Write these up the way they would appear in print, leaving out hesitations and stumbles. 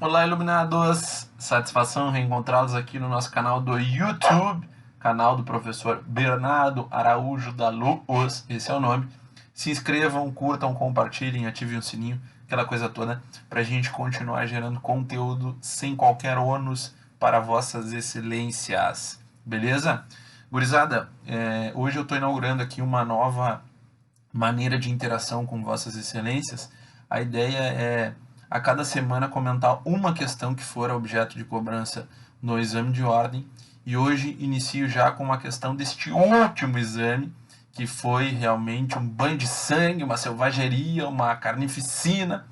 Olá, iluminados! Satisfação reencontrá-los aqui no nosso canal do YouTube, canal do professor Bernardo Araújo da Luz, esse é o nome. Se inscrevam, curtam, compartilhem, ativem o sininho, aquela coisa toda, para a gente continuar gerando conteúdo sem qualquer ônus para vossas excelências, beleza? Gurizada, hoje eu estou inaugurando aqui uma nova maneira de interação com vossas excelências. A ideia é a cada semana comentar uma questão que for objeto de cobrança no exame de ordem, e hoje inicio já com uma questão deste último exame, que foi realmente um banho de sangue, uma selvageria, uma carnificina,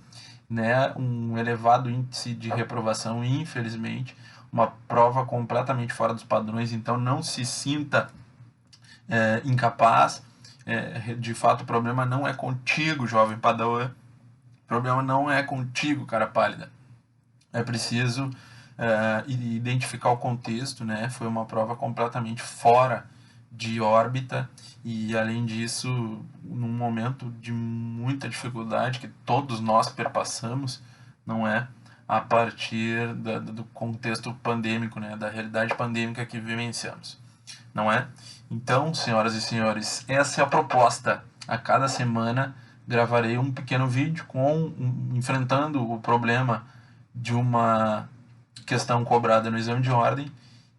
né? Um elevado índice de reprovação, infelizmente, uma prova completamente fora dos padrões, então não se sinta incapaz. De fato, o problema não é contigo, jovem padawan. O problema não é contigo, cara pálida. É preciso identificar o contexto, né? Foi uma prova completamente fora de órbita e, além disso, num momento de muita dificuldade que todos nós perpassamos, não é? A partir do contexto pandêmico, né? Da realidade pandêmica que vivenciamos, não é? Então, senhoras e senhores, essa é a proposta. A cada semana gravarei um pequeno vídeo enfrentando o problema de uma questão cobrada no exame de ordem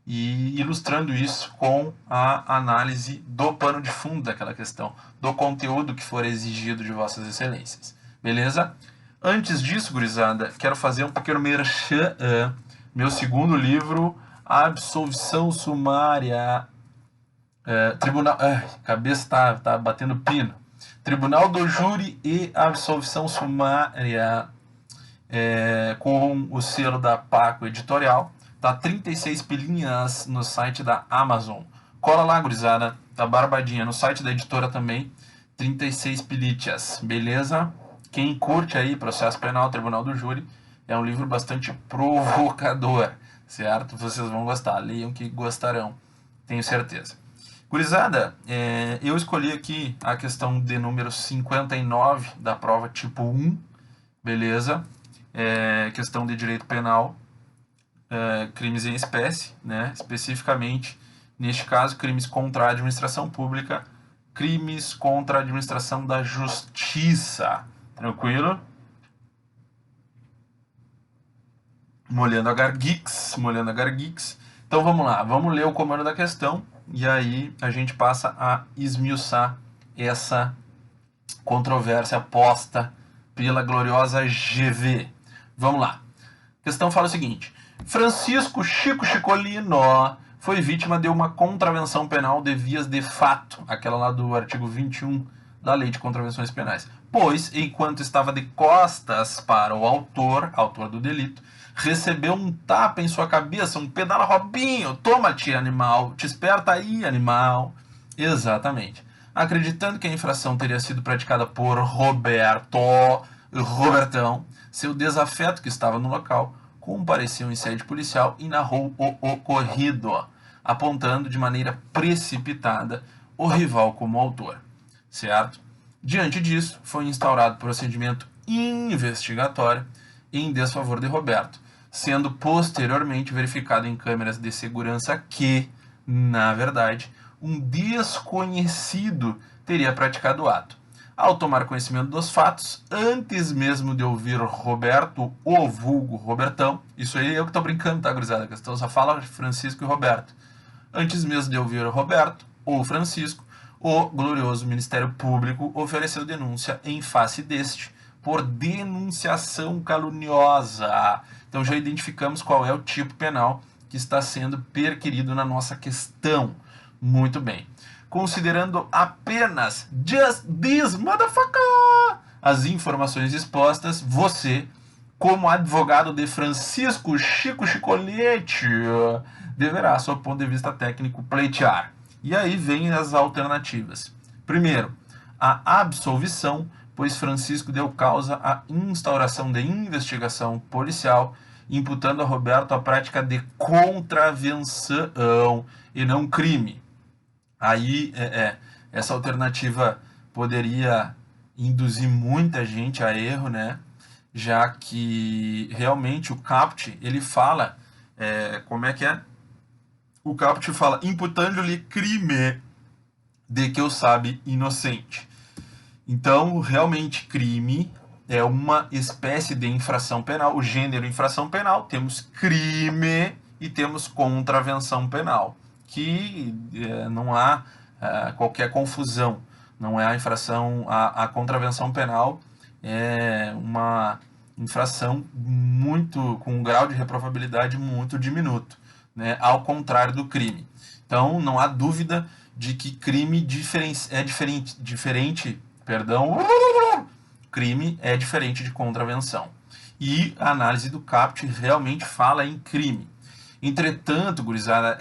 e ilustrando isso com a análise do pano de fundo daquela questão, do conteúdo que for exigido de vossas excelências. Beleza? Antes disso, gurizada, quero fazer um pequeno merchan. Meu segundo livro, Absolvição Sumária. Tribunal... cabeça tá batendo pino. Tribunal do Júri e Absolvição Sumária, com o selo da Paco Editorial. Tá 36 pilinhas no site da Amazon. Cola lá, gurizada. Tá barbadinha. No site da editora também, 36 pilichas. Beleza? Quem curte aí processo penal, Tribunal do Júri, é um livro bastante provocador, certo? Vocês vão gostar. Leiam que gostarão. Tenho certeza. Gurizada, eu escolhi aqui a questão de número 59 da prova tipo 1, beleza? Questão de direito penal, crimes em espécie, né? Especificamente, neste caso, crimes contra a administração pública, crimes contra a administração da justiça. Tranquilo? Molhando a garguix. Então vamos lá, vamos ler o comando da questão e aí a gente passa a esmiuçar essa controvérsia posta pela gloriosa GV. Vamos lá. A questão fala o seguinte: Francisco Chico Chicolino foi vítima de uma contravenção penal de vias de fato, aquela lá do artigo 21 da Lei de Contravenções Penais, pois, enquanto estava de costas para o autor do delito, recebeu um tapa em sua cabeça, um pedala Robinho, toma-te, animal, te esperta aí, animal. Exatamente. Acreditando que a infração teria sido praticada por Robertão, seu desafeto que estava no local compareceu em sede policial e narrou o ocorrido, apontando de maneira precipitada o rival como autor, certo? Diante disso, foi instaurado procedimento investigatório em desfavor de Roberto, sendo posteriormente verificado em câmeras de segurança que, na verdade, um desconhecido teria praticado o ato. Ao tomar conhecimento dos fatos, antes mesmo de ouvir Roberto, o vulgo Robertão, isso aí eu que tô brincando, tá, gurizada? A questão só fala Francisco e Roberto. Antes mesmo de ouvir Roberto, ou Francisco, o glorioso Ministério Público ofereceu denúncia em face deste, por denunciação caluniosa. Então já identificamos qual é o tipo penal que está sendo perquirido na nossa questão. Muito bem. Considerando apenas just this motherfucker, as informações expostas, você, como advogado de Francisco Chico Chicolete, deverá, sob ponto de vista técnico, pleitear. E aí vem as alternativas. Primeiro, a absolvição, pois Francisco deu causa à instauração de investigação policial, imputando a Roberto a prática de contravenção e não crime. Aí, essa alternativa poderia induzir muita gente a erro, né? já que realmente o caput, ele fala, como é que é? O caput fala, imputando-lhe crime de que eu sabe inocente. Então, realmente, crime é uma espécie de infração penal. O gênero infração penal, temos crime e temos contravenção penal, que não há qualquer confusão. Não é a infração, a contravenção penal é uma infração muito com um grau de reprovabilidade muito diminuto, né? Ao contrário do crime. Então, não há dúvida de que crime é diferente, perdão, crime é diferente de contravenção. E a análise do caput realmente fala em crime. Entretanto, gurizada,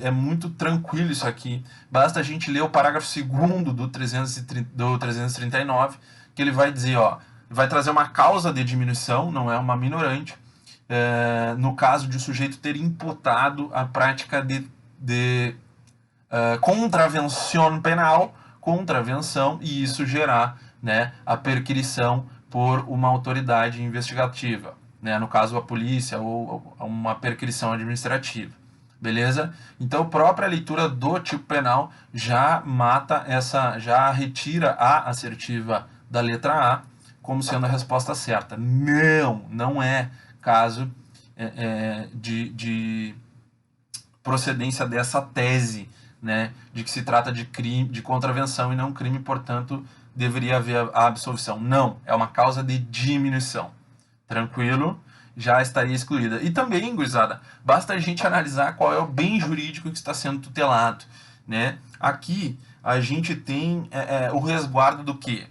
é muito tranquilo isso aqui. Basta a gente ler o parágrafo 2º do 339, que ele vai dizer, ó, vai trazer uma causa de diminuição, não é uma minorante, no caso de o sujeito ter imputado a prática de contravenção, e isso gerar, né, a perquisição por uma autoridade investigativa, né, no caso a polícia ou uma perquisição administrativa. Beleza? Então, a própria leitura do tipo penal já mata já retira a assertiva da letra A como sendo a resposta certa. Não é caso de procedência dessa tese, né, de que se trata de crime, de contravenção e não crime, portanto, deveria haver a absolvição. Não, é uma causa de diminuição. Tranquilo? Já estaria excluída. E também, gurizada, basta a gente analisar qual é o bem jurídico que está sendo tutelado, né? Aqui a gente tem o resguardo do quê?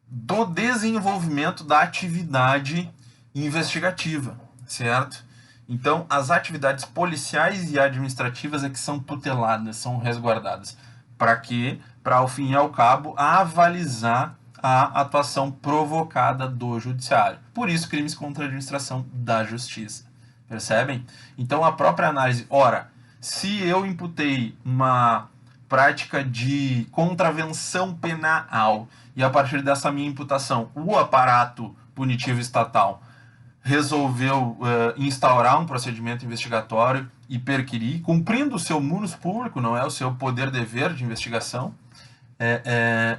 Do desenvolvimento da atividade investigativa, certo? Então, as atividades policiais e administrativas é que são tuteladas, são resguardadas. Para quê? Para, ao fim e ao cabo, avalizar a atuação provocada do judiciário. Por isso, crimes contra a administração da justiça. Percebem? Então, a própria análise, ora, se eu imputei uma prática de contravenção penal e a partir dessa minha imputação o aparato punitivo estatal resolveu instaurar um procedimento investigatório e perquirir, cumprindo o seu munus público, não é o seu poder-dever de investigação,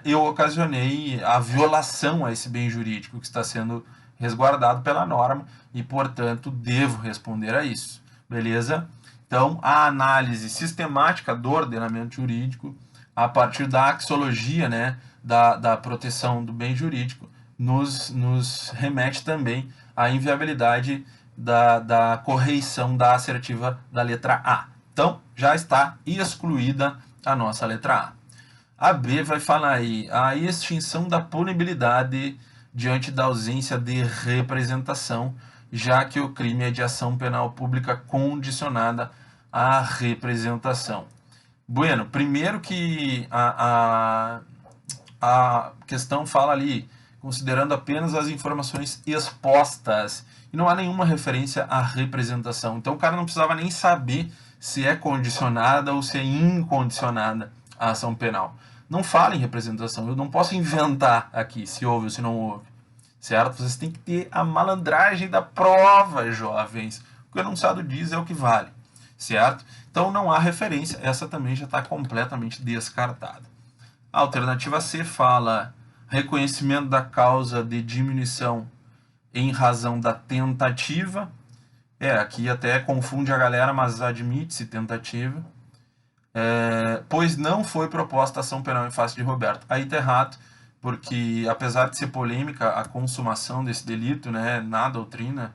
eu ocasionei a violação a esse bem jurídico que está sendo resguardado pela norma e, portanto, devo responder a isso. Beleza? Então, a análise sistemática do ordenamento jurídico, a partir da axiologia, né, da proteção do bem jurídico, nos remete também à inviabilidade da correição da assertiva da letra A. Então, já está excluída a nossa letra A. A B vai falar aí a extinção da punibilidade diante da ausência de representação, já que o crime é de ação penal pública condicionada à representação. Bueno, primeiro que a questão fala ali, considerando apenas as informações expostas, e não há nenhuma referência à representação. Então o cara não precisava nem saber se é condicionada ou se é incondicionada a ação penal. Não fala em representação, eu não posso inventar aqui se houve ou se não houve, certo? Vocês têm que ter a malandragem da prova, jovens. O que o enunciado diz é o que vale, certo? Então não há referência, essa também já está completamente descartada. A alternativa C fala reconhecimento da causa de diminuição em razão da tentativa. Aqui até confunde a galera, mas admite-se tentativa. Pois não foi proposta ação penal em face de Roberto. Aí está errado, porque apesar de ser polêmica a consumação desse delito, né, na doutrina,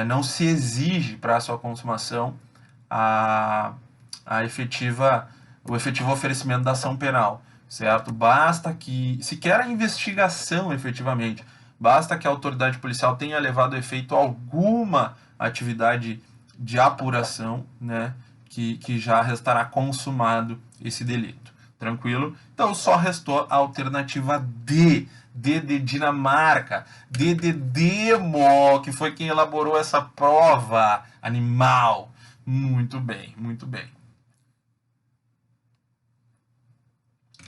não se exige para a sua consumação o efetivo oferecimento da ação penal, certo? Basta que, sequer a investigação efetivamente, basta que a autoridade policial tenha levado a efeito alguma atividade de apuração, né, que já restará consumado esse delito. Tranquilo? Então só restou a alternativa D de Dinamarca, D de Demo, que foi quem elaborou essa prova animal. Muito bem, muito bem.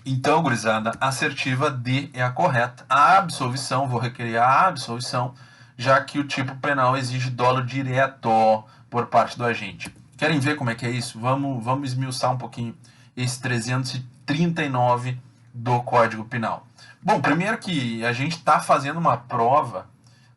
Então, gurizada, a assertiva D é a correta. A absolvição, vou requerer a absolvição, já que o tipo penal exige dolo direto por parte do agente. Querem ver como é que é isso? Vamos esmiuçar um pouquinho esse 339 do Código Penal. Bom, primeiro que a gente está fazendo uma prova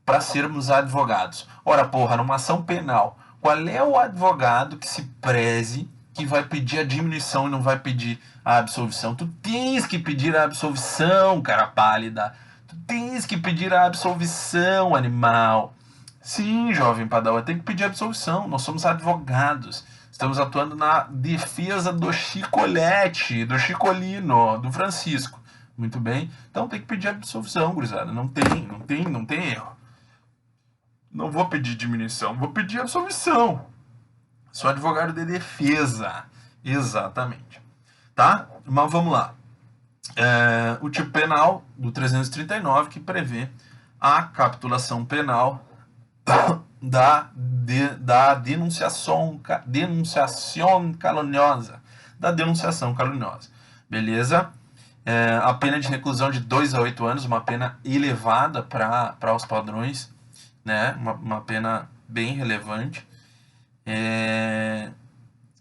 para sermos advogados. Ora, porra, numa ação penal, qual é o advogado que se preze que vai pedir a diminuição e não vai pedir a absolvição? Tu tens que pedir a absolvição, cara pálida. Tu tens que pedir a absolvição, animal. Sim, jovem Padawan, tem que pedir absolvição. Nós somos advogados. Estamos atuando na defesa do Chicolete, do Chicolino, do Francisco. Muito bem? Então tem que pedir absolvição, gurizada. Não tem erro. Não vou pedir diminuição, vou pedir absolvição. Sou advogado de defesa. Exatamente. Tá? Mas vamos lá. O tipo penal do 339 que prevê a capitulação penal da denunciação caluniosa. Da denunciação caluniosa. Beleza? A pena de reclusão de 2 a 8 anos, uma pena elevada para os padrões, né? Uma pena bem relevante.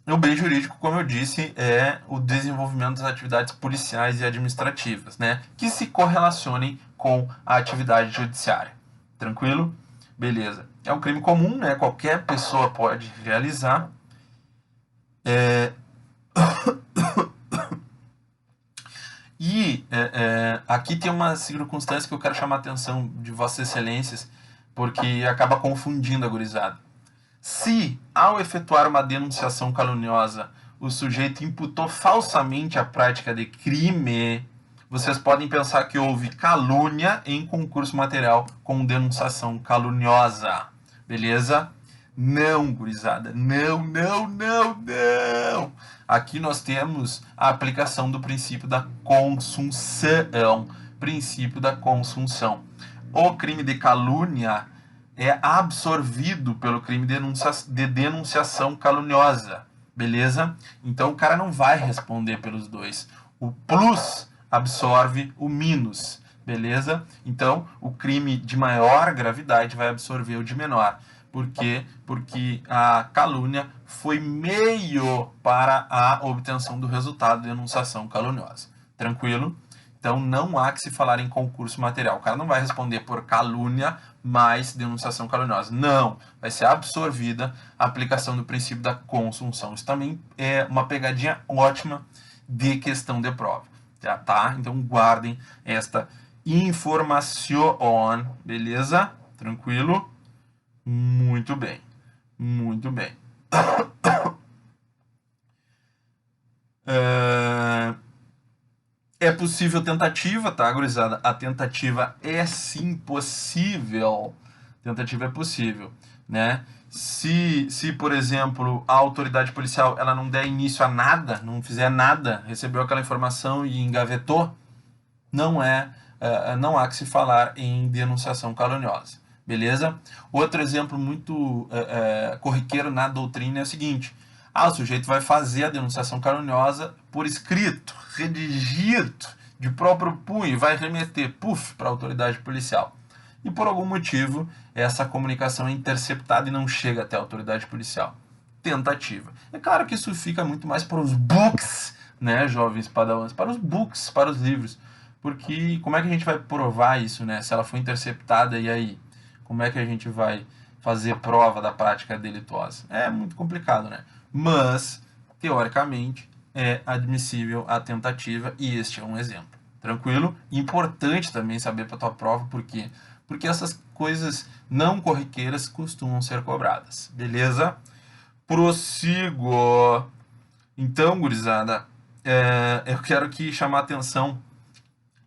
O bem jurídico, como eu disse, é o desenvolvimento das atividades policiais e administrativas, né? Que se correlacionem com a atividade judiciária. Tranquilo? Beleza. É um crime comum, né? Qualquer pessoa pode realizar. E aqui tem uma circunstância que eu quero chamar a atenção de Vossas Excelências, porque acaba confundindo a gurizada. Se, ao efetuar uma denunciação caluniosa, o sujeito imputou falsamente a prática de crime, vocês podem pensar que houve calúnia em concurso material com denunciação caluniosa. Beleza? Não, gurizada. Não. Aqui nós temos a aplicação do princípio da consunção. Princípio da consunção. O crime de calúnia é absorvido pelo crime de denunciação caluniosa. Beleza? Então o cara não vai responder pelos dois. O plus absorve o minus. Beleza? Então o crime de maior gravidade vai absorver o de menor. Por quê? Porque a calúnia foi meio para a obtenção do resultado de denunciação caluniosa. Tranquilo? Então não há que se falar em concurso material. O cara não vai responder por calúnia mais denunciação caluniosa. Não. Vai ser absorvida a aplicação do princípio da consunção. Isso também é uma pegadinha ótima de questão de prova. Tá? Então guardem esta informação. Beleza? Tranquilo? Muito bem. Muito bem. É possível tentativa, tá, gurizada? A tentativa é sim possível. Tentativa é possível, né? Se, por exemplo, a autoridade policial ela não der início a nada, não fizer nada, recebeu aquela informação e engavetou, não há que se falar em denunciação caluniosa. Beleza? Outro exemplo muito corriqueiro na doutrina é o seguinte. O sujeito vai fazer a denunciação caluniosa por escrito, redigido, de próprio punho, vai remeter, para a autoridade policial. E por algum motivo, essa comunicação é interceptada e não chega até a autoridade policial. Tentativa. É claro que isso fica muito mais para os books, né, jovens padawans, para os books, para os livros. Porque como é que a gente vai provar isso, né? Se ela foi interceptada, e aí? Como é que a gente vai fazer prova da prática delituosa? É muito complicado, né? Mas, teoricamente, é admissível a tentativa e este é um exemplo. Tranquilo? Importante também saber para a tua prova, por quê? Porque essas coisas não corriqueiras costumam ser cobradas. Beleza? Prossigo. Então, gurizada, eu quero aqui chamar a atenção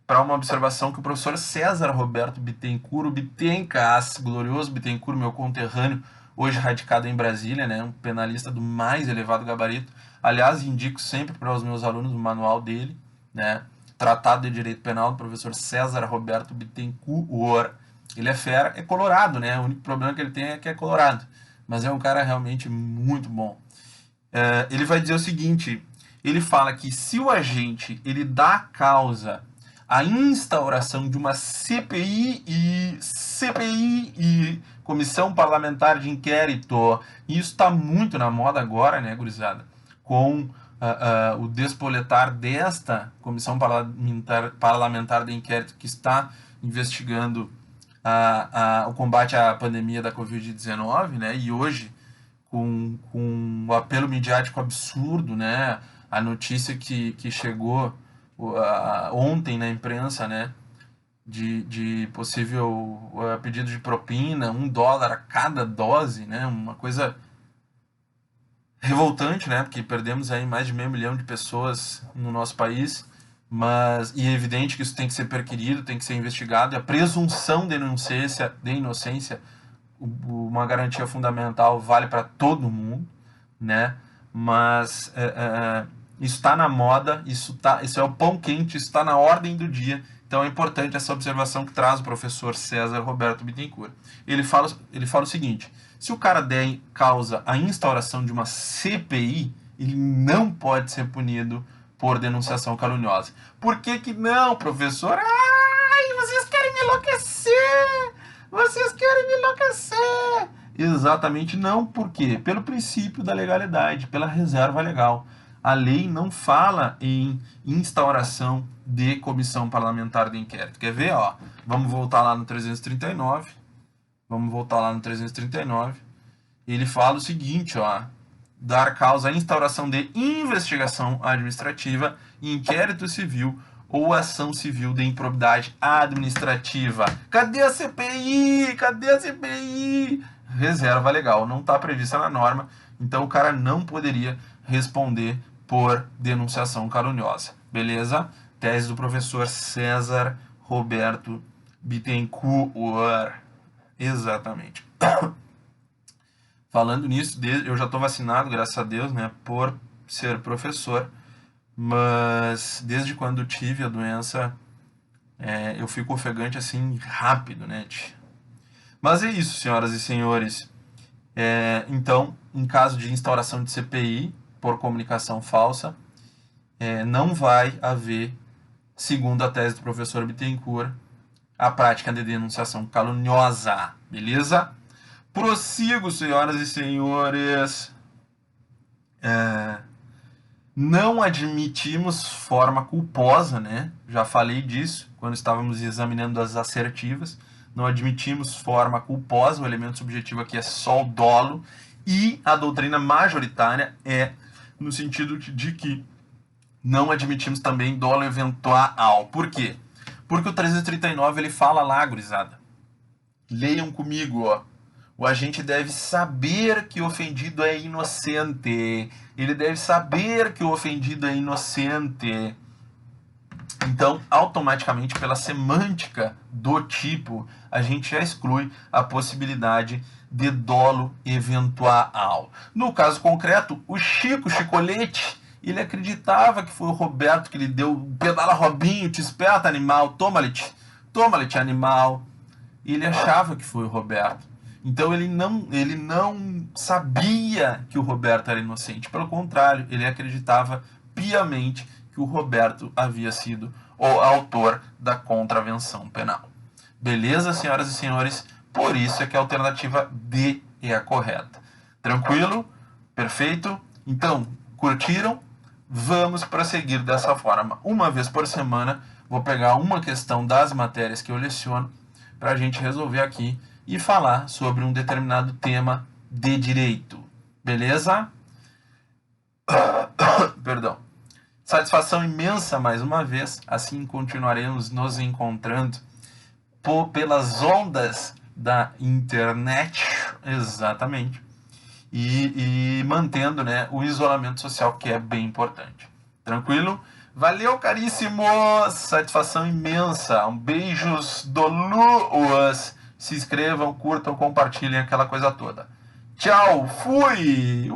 para uma observação que o professor César Roberto Bittencourt, o Bittencas, glorioso Bittencourt, meu conterrâneo, hoje radicado em Brasília, né, um penalista do mais elevado gabarito. Aliás, indico sempre para os meus alunos o manual dele, né, Tratado de Direito Penal do professor César Roberto Bittencourt. Ele é fera, é colorado, né, o único problema que ele tem é que é colorado, mas é um cara realmente muito bom. Ele vai dizer o seguinte: ele fala que se o agente ele dá causa à instauração de uma CPI e Comissão Parlamentar de Inquérito, e isso está muito na moda agora, né, gurizada, com o despoletar desta Comissão Parlamentar de Inquérito que está investigando o combate à pandemia da Covid-19, né, e hoje com um apelo midiático absurdo, né, a notícia que chegou ontem na imprensa, né, de possível pedido de propina, $1 a cada dose, né, uma coisa revoltante, né, porque perdemos aí mais de 500 mil de pessoas no nosso país, e é evidente que isso tem que ser perquirido, tem que ser investigado, e a presunção de inocência, uma garantia fundamental, vale para todo mundo, né, mas isso está na moda, isso é o pão quente, isso está na ordem do dia. Então é importante essa observação que traz o professor César Roberto Bittencourt. Ele fala o seguinte: se o cara der causa à instauração de uma CPI, ele não pode ser punido por denunciação caluniosa. Por que não, professor? Ai, vocês querem me enlouquecer! Vocês querem me enlouquecer! Exatamente não, por quê? Pelo princípio da legalidade, pela reserva legal. A lei não fala em instauração de comissão parlamentar de inquérito. Quer ver? Ó, vamos voltar lá no 339. Ele fala o seguinte, ó: dar causa à instauração de investigação administrativa, inquérito civil ou ação civil de improbidade administrativa. Cadê a CPI? Cadê a CPI? Reserva legal, não está prevista na norma, então o cara não poderia responder por denunciação caluniosa. Beleza? Tese do professor César Roberto Bittencourt. Exatamente. Falando nisso, eu já estou vacinado, graças a Deus, né, por ser professor, mas desde quando tive a doença, eu fico ofegante assim rápido, né? Mas é isso, senhoras e senhores. Então, em caso de instauração de CPI por comunicação falsa, não vai haver, segundo a tese do professor Bittencourt, a prática de denunciação caluniosa. Beleza? Prossigo, senhoras e senhores. Não admitimos forma culposa, né? Já falei disso quando estávamos examinando as assertivas. Não admitimos forma culposa, o elemento subjetivo aqui é só o dolo, e a doutrina majoritária é no sentido de que não admitimos também dolo eventual. Por quê? Porque o 339 ele fala lá, gurizada. Leiam comigo, ó. O agente deve saber que o ofendido é inocente. Ele deve saber que o ofendido é inocente. Então, automaticamente, pela semântica do tipo, a gente já exclui a possibilidade de dolo eventual. No caso concreto, o Chicolete, ele acreditava que foi o Roberto que lhe deu pedala Robinho, te espeta animal, toma-lhe animal. Ele achava que foi o Roberto. Então ele não sabia que o Roberto era inocente. Pelo contrário, ele acreditava piamente que o Roberto havia sido o autor da contravenção penal. Beleza, senhoras e senhores? Por isso é que a alternativa D é a correta. Tranquilo? Perfeito? Então, curtiram? Vamos prosseguir dessa forma. Uma vez por semana, vou pegar uma questão das matérias que eu leciono para a gente resolver aqui e falar sobre um determinado tema de direito. Beleza? Perdão. Satisfação imensa mais uma vez. Assim continuaremos nos encontrando pelas ondas da internet. Exatamente. E mantendo, né, o isolamento social, que é bem importante. Tranquilo? Valeu, caríssimos! Satisfação imensa. Um beijos do Luas. Se inscrevam, curtam, compartilhem, aquela coisa toda. Tchau, fui!